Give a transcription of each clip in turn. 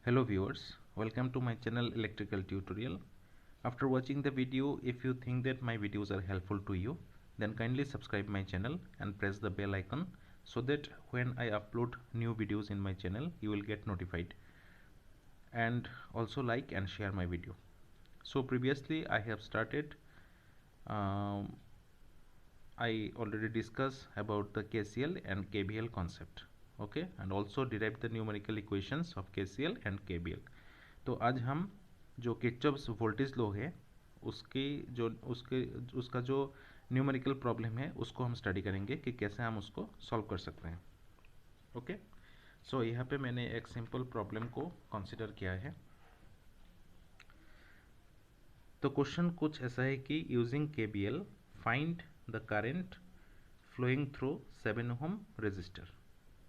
Hello viewers, welcome to my channel Electrical Tutorial. After watching the video, if you think that my videos are helpful to you, then kindly subscribe my channel and press the bell icon so that when I upload new videos in my channel, you will get notified. And also like and share my video. So previously I have started, I already discussed about the KCL and KVL concept. Okay, and also derived the numerical equations of KCL and KVL. तो आज हम जो Kirchhoff's voltage law है उसका जो numerical problem है उसको हम स्टडी करेंगे कि कैसे हम उसको सॉल्व कर सकते हैं. ओके, सो यहाँ पे मैंने एक सिंपल प्रॉब्लम को कंसिडर किया है. तो क्वेश्चन कुछ ऐसा है कि using KVL find the current flowing through 7 ohm resistor.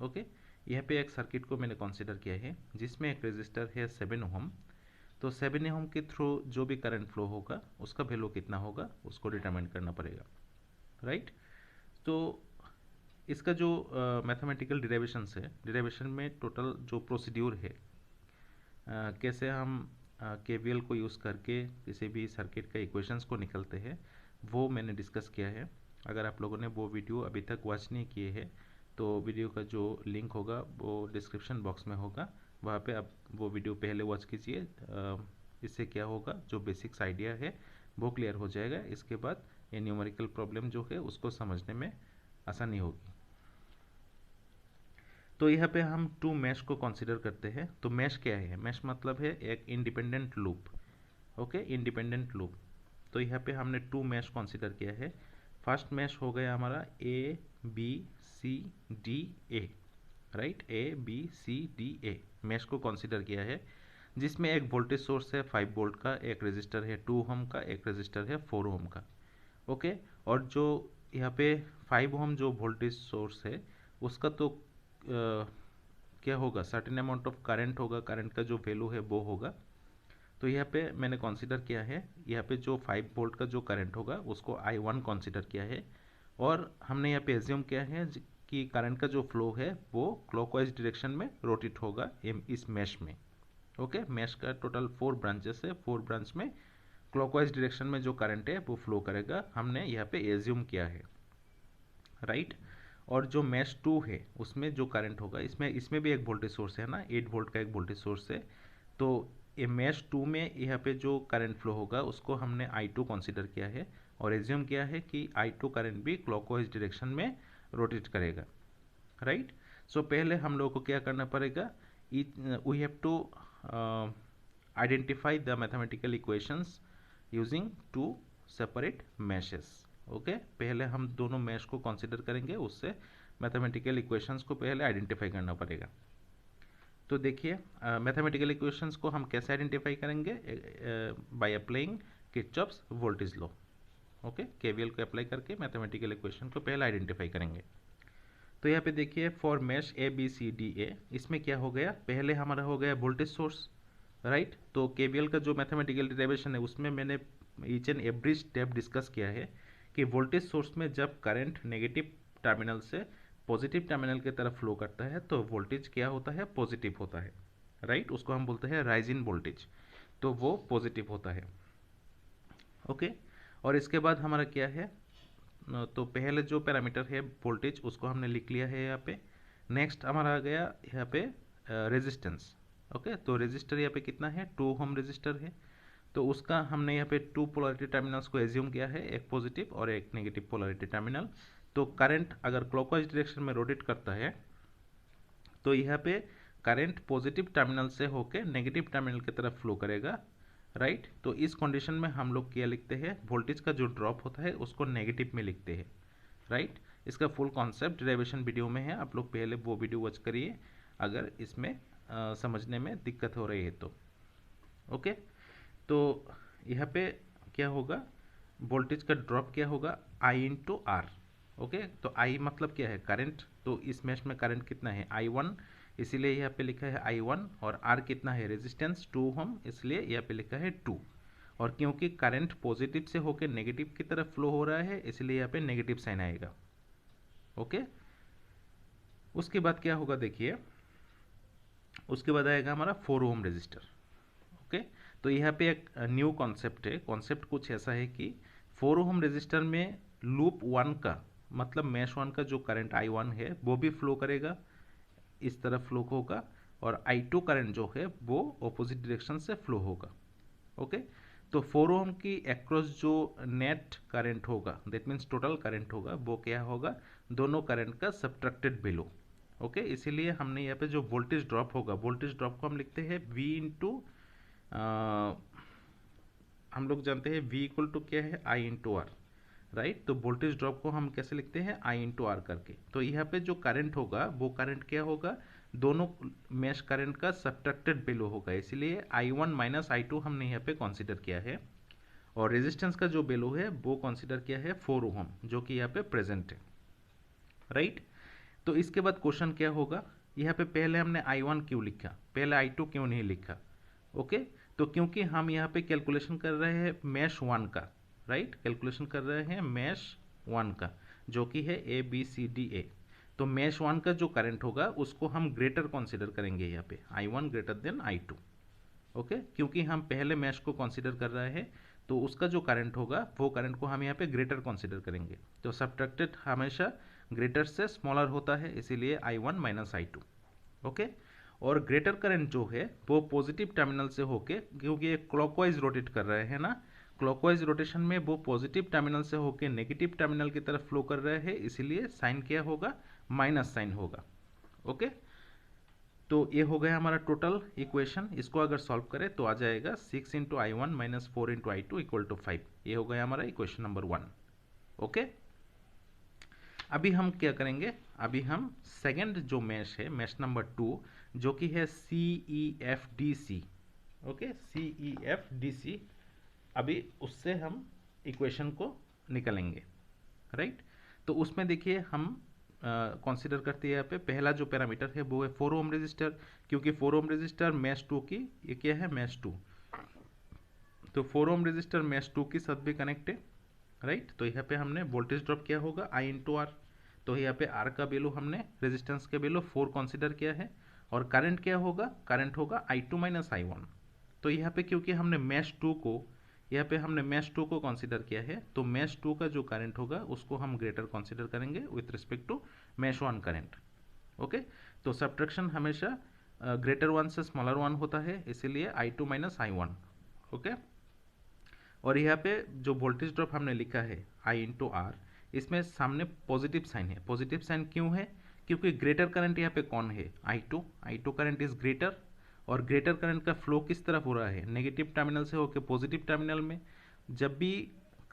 Okay, यहाँ पे एक सर्किट को मैंने कंसिडर किया है जिसमें एक रेजिस्टर है 7 ओम. तो 7 ओम के थ्रू जो भी करंट फ्लो होगा उसका वैल्यू कितना होगा उसको डिटरमाइन करना पड़ेगा. राइट, तो इसका जो मैथमेटिकल डिराइवेशन में टोटल जो प्रोसीड्यूर है, कैसे हम KVL को यूज़ करके किसी भी सर्किट का इक्वेशंस को निकलते हैं, वो मैंने डिस्कस किया है. अगर आप लोगों ने वो वीडियो अभी तक वॉच नहीं किए हैं तो वीडियो का जो लिंक होगा वो डिस्क्रिप्शन बॉक्स में होगा, वहाँ पे आप वो वीडियो पहले वॉच कीजिए. इससे क्या होगा, जो बेसिक्स आइडिया है वो क्लियर हो जाएगा. इसके बाद ये न्यूमेरिकल प्रॉब्लम जो है उसको समझने में आसानी होगी. तो यहाँ पे हम टू मैश को कंसीडर करते हैं. तो मैश क्या है? मैश मतलब है एक independent loop. Okay, independent loop. तो यहाँ पे हमने टू मैश कंसीडर किया है. फर्स्ट मैश हो गया हमारा ABCDA. राइट, ABCDA मैश को कंसीडर किया है जिसमें एक वोल्टेज सोर्स है 5 वोल्ट का, एक रेजिस्टर है 2 ओम का, एक रेजिस्टर है 4 ओम का. ओके, और जो यहाँ पे 5 ओम जो वोल्टेज सोर्स है उसका तो क्या होगा, सर्टेन अमाउंट ऑफ करंट होगा, करंट का जो वैल्यू है वो होगा. तो यहाँ पे मैंने कंसीडर किया है, यहाँ पे जो 5 वोल्ट का जो करंट होगा उसको I1 कंसीडर किया है. और हमने यहाँ पे एज्यूम किया है कि करंट का जो फ्लो है वो क्लॉकवाइज डायरेक्शन में रोटेट होगा इस मैश में. ओके, मैश का टोटल 4 ब्रांचेस है, 4 ब्रांच में क्लॉकवाइज डायरेक्शन में जो करंट है वो फ्लो करेगा, हमने यहाँ पे एज्यूम किया है. राइट, और जो मैश 2 है उसमें जो करंट होगा, इसमें भी एक वोल्टेज सोर्स है ना, 8 वोल्ट का एक वोल्टेज सोर्स है. तो ये मैश 2 में यहाँ पे जो करंट फ्लो होगा उसको हमने I2 कंसीडर किया है और एज्यूम किया है कि I2 करंट भी क्लॉकवाइज डायरेक्शन में रोटेट करेगा. राइट, सो पहले हम लोगों को क्या करना पड़ेगा, we have to identify the mathematical equations using two separate meshes. Okay, पहले हम दोनों मैश को कंसीडर करेंगे, उससे मैथमेटिकल इक्वेशंस को पहले आइडेंटिफाई करना पड़ेगा. तो देखिए, मैथमेटिकल इक्वेशंस को हम कैसे आइडेंटिफाई करेंगे, by applying Kirchhoff's voltage law. Okay, KVL को अप्लाई करके मैथमेटिकल इक्वेशन को पहले आइडेंटिफाई करेंगे. तो यहाँ पे देखिए फॉर मैश ABCDA, इसमें क्या हो गया, पहले हमारा हो गया वोल्टेज सोर्स. राइट, तो KVL का जो मैथमेटिकल डिराइवेशन है उसमें मैंने each and every step discuss किया है कि वोल्टेज सोर्स में जब करंट नेगेटिव टर्मिनल से पॉजिटिव टर्मिनल की तरफ फ्लो करता है तो वोल्टेज क्या होता है, पॉजिटिव होता है. राइट, उसको हम बोलते हैं राइज इन वोल्टेज, तो वो पॉजिटिव होता है. ओके, और इसके बाद हमारा क्या है, तो पहले जो पैरामीटर है वोल्टेज उसको हमने लिख लिया है यहाँ पे. नेक्स्ट हमारा आ गया यहाँ पे रेजिस्टेंस. ओके, तो रेजिस्टर यहाँ पे कितना है, 2 ओम रेजिस्टर है. तो उसका हमने यहाँ पे 2 पोलरिटी टर्मिनल्स को एज्यूम किया है, एक पॉजिटिव और एक नेगेटिव पोलरिटी टर्मिनल. तो करंट अगर क्लॉकवाइज डायरेक्शन में रोटेट करता है तो यहाँ पे करंट पॉजिटिव टर्मिनल से होकर नेगेटिव टर्मिनल की तरफ फ्लो करेगा. राइट, तो इस कंडीशन में हम लोग क्या लिखते हैं, वोल्टेज का जो ड्रॉप होता है उसको नेगेटिव में लिखते हैं. राइट, इसका फुल कॉन्सेप्ट डेरिवेशन वीडियो में है, आप लोग पहले वो वीडियो वॉच करिए अगर इसमें समझने में दिक्कत हो रही है तो. ओके, तो यहाँ पे क्या होगा, वोल्टेज का ड्रॉप क्या होगा, I इंटू आर. ओके, तो I मतलब क्या है, करंट. तो इस मैश में करंट कितना है, I1, इसीलिए यहाँ पे लिखा है I1. और R कितना है, रेजिस्टेंस 2 ओम, इसलिए यहाँ पे लिखा है 2. और क्योंकि करंट पॉजिटिव से होकर नेगेटिव की तरफ फ्लो हो रहा है इसलिए यहाँ पे नेगेटिव साइन आएगा. ओके, उसके बाद क्या होगा देखिए, उसके बाद आएगा हमारा 4 ओम रेजिस्टर। ओके, तो यहाँ पे एक न्यू कॉन्सेप्ट है। कॉन्सेप्ट कुछ ऐसा है कि 4 ओम रेजिस्टर में लूप 1 का मतलब मैश 1 का जो करंट I1 है वो भी फ्लो करेगा, इस तरफ फ्लो होगा, और I2 करंट जो है वो ऑपोजिट डायरेक्शन से फ्लो होगा। ओके, तो 4 ओम की अक्रॉस जो नेट करंट होगा, दैट मीन्स टोटल करंट होगा, वो क्या होगा, दोनों करंट का सब्ट्रैक्टेड वैल्यू। ओके, इसीलिए हमने यहाँ पे जो वोल्टेज ड्रॉप होगा, वोल्टेज ड्रॉप को हम लिखते हैं V इंटू, हम लोग जानते हैं V इक्वल टू क्या है, I इंटू आर, राइट। तो वोल्टेज ड्रॉप को हम कैसे लिखते हैं, I इंटू आर करके। तो यहाँ पे जो करंट होगा वो करंट क्या होगा, दोनों मैश करंट का सब्ट्रैक्टेड वैल्यू होगा, इसलिए I1 माइनस I2 हमने यहाँ पे कंसीडर किया है। और रेजिस्टेंस का जो वैल्यू है वो कंसीडर किया है 4 ओम, जो कि यहाँ पे प्रेजेंट है, राइट। तो इसके बाद क्वेश्चन क्या होगा, यहाँ पे पहले हमने I1 क्यों लिखा, पहले I2 क्यों नहीं लिखा। ओके, तो क्योंकि हम यहाँ पे कैलकुलेशन कर रहे हैं मैश 1 का, राइट, कैलकुलेशन कर रहे हैं मैश 1 का, जो कि है ABCDA। तो मैश 1 का जो करंट होगा उसको हम ग्रेटर कंसीडर करेंगे यहाँ पे, I1 greater than I2। Okay, क्योंकि हम पहले मैश को कंसीडर कर रहे हैं तो उसका जो करंट होगा वो करंट को हम यहाँ पे ग्रेटर कंसीडर करेंगे। तो सब्ट्रैक्टेड हमेशा ग्रेटर से स्मॉलर होता है, इसीलिए I1 माइनस I2। ओके, और ग्रेटर करंट जो है वो पॉजिटिव टर्मिनल से होके, क्योंकि ये क्लॉकवाइज रोटेट कर रहे हैं ना, क्लॉकवाइज रोटेशन में वो पॉजिटिव टर्मिनल से होके नेगेटिव टर्मिनल की तरफ फ्लो कर रहे हैं, इसीलिए साइन क्या होगा, माइनस साइन होगा। ओके, तो ये हो गया हमारा टोटल इक्वेशन। इसको अगर सॉल्व करें तो आ जाएगा 6 into I1 minus 4 into I2 equal to 5। ये हो गया हमारा इक्वेशन नंबर 1। ओके, अभी हम क्या करेंगे, अभी हम सेकंड जो मैश है, मैश नंबर 2, जो कि है CEFDC। ओके, CEFDC, अभी उससे हम इक्वेशन को निकालेंगे, राइट। तो उसमें देखिए हम कंसीडर करते हैं यहाँ पे पहला जो पैरामीटर है वो है 4 ओम रेजिस्टर, क्योंकि 4 ओम रेजिस्टर मैश 2 की, ये क्या है, मैश 2। तो 4 ओम रेजिस्टर मैश 2 के साथ भी कनेक्ट है, राइट। तो यहाँ पे हमने वोल्टेज ड्रॉप किया होगा I इंटू आर। तो यहाँ पे R का वैल्यू हमने, रेजिस्टेंस का वैल्यू 4 कंसीडर किया है, और करंट क्या होगा, करंट होगा I2 माइनस I1। तो यहाँ पे क्योंकि हमने मैश 2 को, यहाँ पे हमने मैश 2 को कंसीडर किया है, तो मैश 2 का जो करंट होगा उसको हम ग्रेटर कंसीडर करेंगे with respect to mesh 1 current. Okay, तो सब्ट्रैक्शन हमेशा ग्रेटर 1 से स्मॉलर 1 होता है, इसीलिए I2 माइनस I1। ओके, और यहाँ पे जो वोल्टेज ड्रॉप हमने लिखा है I इंटू आर, इसमें सामने पॉजिटिव साइन है। पॉजिटिव साइन क्यों है, क्योंकि ग्रेटर करंट यहाँ पे कौन है, I2 करंट इज ग्रेटर, और ग्रेटर करंट का फ्लो किस तरफ हो रहा है, नेगेटिव टर्मिनल से होकर पॉजिटिव टर्मिनल में। जब भी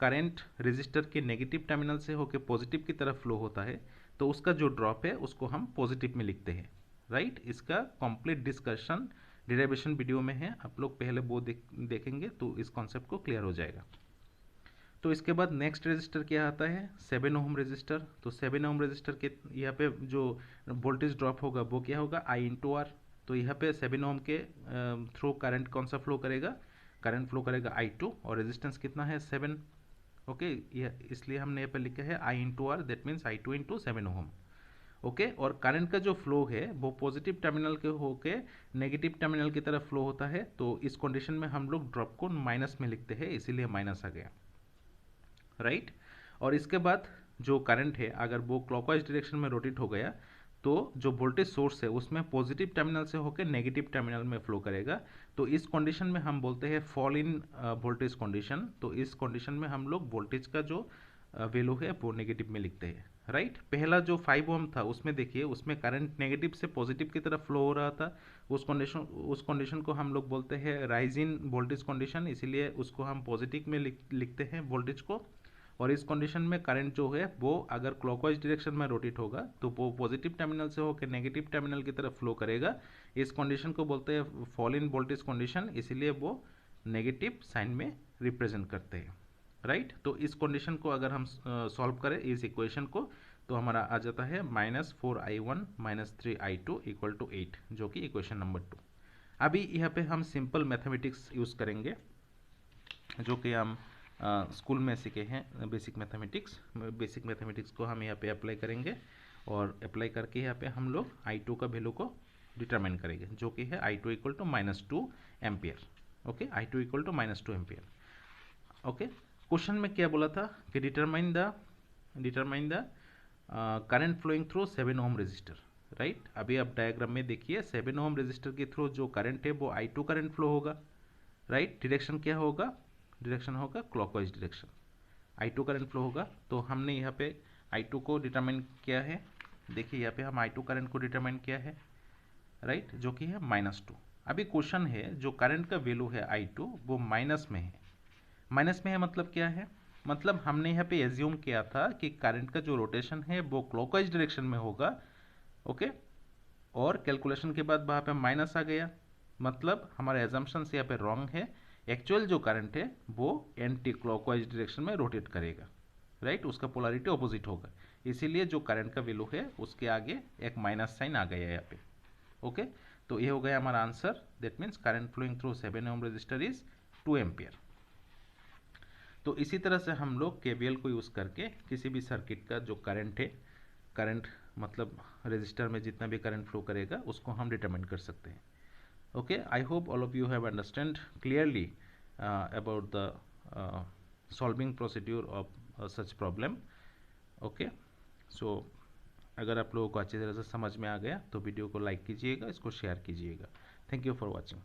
करंट रेजिस्टर के नेगेटिव टर्मिनल से होकर पॉजिटिव की तरफ फ्लो होता है तो उसका जो ड्रॉप है उसको हम पॉजिटिव में लिखते हैं, राइट। इसका कंप्लीट डिस्कशन डेरिवेशन वीडियो में है, आप लोग पहले वो देखेंगे तो इस कॉन्सेप्ट को क्लियर हो जाएगा। तो इसके बाद नेक्स्ट रेजिस्टर क्या आता है, 7 ओम रेजिस्टर। तो 7 ओम रेजिस्टर के यहाँ पे जो वोल्टेज ड्रॉप होगा वो क्या होगा, I इंटू आर। तो यहाँ पे 7 ओम के थ्रू करंट कौन सा फ्लो करेगा, करंट फ्लो करेगा I2, और रेजिस्टेंस कितना है, 7। ओके, इसलिए हमने यहाँ पे लिखा है I into R, that means I2 into 7 ohm. Okay, और करंट का जो फ्लो है वो पॉजिटिव टर्मिनल के होके नेगेटिव टर्मिनल की तरफ फ्लो होता है, तो इस कंडीशन में हम लोग ड्रॉप को माइनस में लिखते हैं, इसीलिए माइनस आ गया, राइट। और इसके बाद जो करंट है अगर वो क्लॉकवाइज डायरेक्शन में रोटेट हो गया तो जो वोल्टेज सोर्स है उसमें पॉजिटिव टर्मिनल से होकर नेगेटिव टर्मिनल में फ्लो करेगा। तो इस कंडीशन में हम बोलते हैं फॉल इन वोल्टेज कंडीशन। तो इस कंडीशन में हम लोग वोल्टेज का जो वैल्यू है वो नेगेटिव में लिखते हैं, राइट। पहला जो 5 ओम था उसमें देखिए, उसमें करंट नेगेटिव से पॉजिटिव की तरफ फ्लो हो रहा था, उस कंडीशन को हम लोग बोलते हैं राइज इन वोल्टेज कंडीशन, इसीलिए उसको हम पॉजिटिव में लिखते हैं वोल्टेज को। और इस कंडीशन में करंट जो है वो अगर क्लॉकवाइज डायरेक्शन में रोटेट होगा तो वो पॉजिटिव टर्मिनल से होकर नेगेटिव टर्मिनल की तरफ फ्लो करेगा। इस कंडीशन को बोलते हैं फॉल इन वोल्टेज कंडीशन, इसीलिए वो नेगेटिव साइन में रिप्रेजेंट करते हैं, राइट। तो इस कंडीशन को अगर हम सॉल्व करें इस इक्वेशन को, तो हमारा आ जाता है -4I1 -3I2 इक्वल टू 8, जो कि इक्वेशन नंबर 2। अभी यहाँ पे हम सिंपल मैथमेटिक्स यूज़ करेंगे, जो कि हम स्कूल में सीखे हैं, बेसिक मैथमेटिक्स को हम यहाँ पे अप्लाई करेंगे, और अप्लाई करके यहाँ पे हम लोग I2 का वैल्यू को डिटरमाइन करेंगे, जो कि है I2 equal to -2 ampere. Okay, I2 equal to -2 ampere. Okay, question में क्या बोला था कि determine the current flowing through 7 ohm resistor, right. अभी आप डायग्राम में देखिए 7 ओम रजिस्टर के थ्रू जो करंट है वो I2 करंट फ्लो होगा, राइट। डायरेक्शन क्या होगा, डायरेक्शन होगा clockwise direction, I2 current flow होगा। तो हमने यहाँ पे I2 को डिटरमाइन किया है, देखिए यहाँ पे हम I2 करंट को डिटरमाइन किया है, राइट, जो कि है -2। अभी क्वेश्चन है जो करंट का वैल्यू है I2 वो माइनस में है। माइनस में है मतलब क्या है, मतलब हमने यहाँ पे एज्यूम किया था कि करंट का जो रोटेशन है वो क्लॉकवाइज डायरेक्शन में होगा, ओके। और कैलकुलेशन के बाद वहाँ पे माइनस आ गया, मतलब हमारे एजम्पशन यहाँ पे रॉन्ग है। एक्चुअल जो करंट है वो एंटी क्लॉकवाइज डायरेक्शन में रोटेट करेगा, राइट, उसका पोलैरिटी ऑपोजिट होगा। इसीलिए जो करंट का वैल्यू है उसके आगे एक माइनस साइन आ गया है यहाँ पे। ओके, तो ये हो गया हमारा answer. That means current flowing through 7 ohm resistor is 2 ampere. तो इसी तरह से हम लोग केवीएल को यूज़ करके किसी भी सर्किट का जो करंट है, करंट मतलब रजिस्टर में जितना भी करंट फ्लो करेगा उसको हम डिटरमाइन कर सकते हैं। Okay, I hope all of you have understand clearly about the solving procedure of such problem. Okay, so अगर आप लोगों को अच्छी तरह से समझ में आ गया तो वीडियो को लाइक कीजिएगा, इसको शेयर कीजिएगा। Thank you for watching.